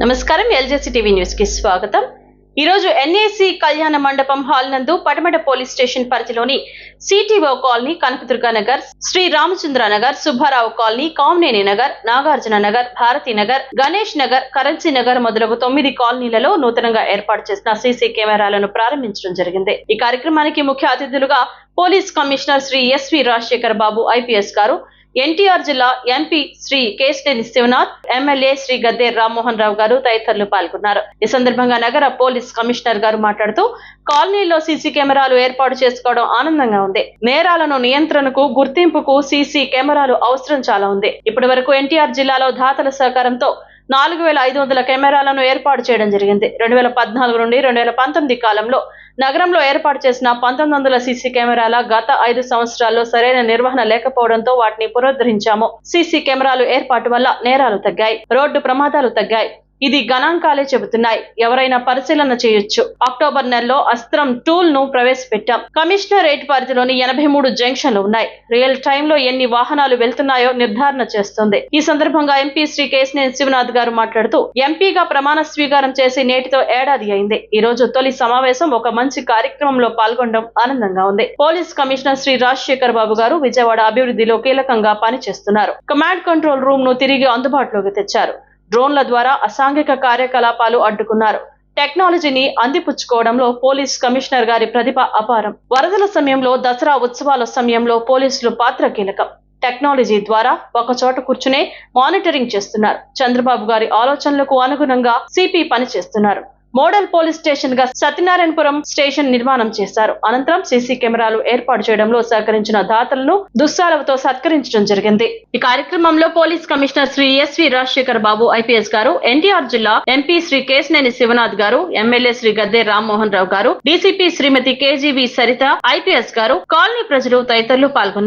నమస్కారం ఎల్జేసీ TV news కి స్వాగతం. ఈ రోజు ఎన్ఏసీ కళ్యాణ మండపం హాల్ నందు పటమట పోలీస్ స్టేషన్ పరిధిలోని CTO colony, Kanakadurga Nagar, Sri Ramachandra Nagar, Subbarao colony, Kamineni Nagar, Nagarjuna Nagar, Bharathi Nagar, Ganesh Nagar, currency Nagar మొదలగు 9 కాలనీలలో నూతనంగా ఏర్పాటు చేసిన సీసీ కెమెరాలను ప్రారంభించడం జరిగింది. ఈ కార్యక్రమానికి ముఖ్య అతిథులుగా police commissioner Shri S V Rajasekhar Babu IPS గారు, ఎన్టీఆర్ జిల్లా ఎంపీ శ్రీ కేశినేని శివనాథ్, ఎమ్మెల్యే శ్రీ గద్దె రామ్మోహన్ రావు గారు తదితరులు పాల్గొన్నారు. ఈ సందర్భంగా నగర పోలీస్ కమిషనర్ గారు మాట్లాడుతూ, కాలనీలో సీసీ కెమెరాలు ఏర్పాటు చేసుకోవడం ఆనందంగా ఉంది. నేరాలను నియంత్రణకు, గుర్తింపుకు సీసీ కెమెరాలు అవసరం చాలా ఉంది. ఇప్పటి వరకు ఎన్టీఆర్ జిల్లాలో దాతల సహకారంతో 4500 కెమెరాలను ఏర్పాటు చేయడం జరిగింది. 2014 నుండి 2019 కాలంలో నగరంలో ఏర్పాటు చేసిన 1900 సీసీ కెమెరాల గత 5 సంవత్సరాల్లో సరైన నిర్వహణ లేకపోవడంతో వాటిని పునరుద్ధరించాము. సీసీ కెమెరాలు ఏర్పాటు వల్ల నేరాలు తగ్గాయి, రోడ్డు ప్రమాదాలు తగ్గాయి. ఇది గణాంకాలే చెబుతున్నాయి. ఎవరైనా పరిశీలన చేయొచ్చు. అక్టోబర్ నెలలో అస్త్రం టూల్ ను ప్రవేశపెట్టాం. కమిషనరేట్ పరిధిలోని 83 జంక్షన్లు ఉన్నాయి. రియల్ టైమ్ లో ఎన్ని వాహనాలు వెళ్తున్నాయో నిర్ధారణ చేస్తుంది. ఈ సందర్భంగా ఎంపీ శ్రీ కేశినేని శివనాథ్ గారు మాట్లాడుతూ, ఎంపీగా ప్రమాణ స్వీకారం చేసి నేటితో ఏడాది అయింది. ఈ రోజు తొలి సమావేశం, ఒక మంచి కార్యక్రమంలో పాల్గొనడం ఆనందంగా ఉంది. పోలీస్ కమిషనర్ శ్రీ రాజశేఖర్ బాబు గారు విజయవాడ అభివృద్ధిలో కీలకంగా పనిచేస్తున్నారు. కమాండ్ కంట్రోల్ రూమ్ ను తిరిగి అందుబాటులోకి తెచ్చారు. డ్రోన్ల ద్వారా అసాంఘిక కార్యకలాపాలు అడ్డుకున్నారు. టెక్నాలజీని అందిపుచ్చుకోవడంలో పోలీస్ కమిషనర్ గారి ప్రతిభ అపారం. వరదల సమయంలో, దసరా ఉత్సవాల సమయంలో పోలీసులు పాత్ర కీలకం. టెక్నాలజీ ద్వారా ఒక చోట కూర్చునే మానిటరింగ్ చేస్తున్నారు. చంద్రబాబు గారి ఆలోచనలకు అనుగుణంగా సిపి పనిచేస్తున్నారు. మోడల్ పోలీస్ స్టేషన్ గా సత్యనారాయణపురం స్టేషన్ నిర్మాణం చేశారు. అనంతరం సీసీ కెమెరాలు ఏర్పాటు చేయడంలో సహకరించిన దాతలను దుస్సాలతో సత్కరించడం జరిగింది. ఈ కార్యక్రమంలో police commissioner Shri S V Rajasekhar Babu IPS గారు, ఎన్టీఆర్ జిల్లా ఎంపీ శ్రీ కేశినేని శివనాథ్ గారు, ఎమ్మెల్యే శ్రీ గద్దె రామ్మోహన్ రావు గారు, DCP Shrimati K G V Saritha IPS గారు, కాలనీ ప్రజలు తదితరులు పాల్గొన్నారు.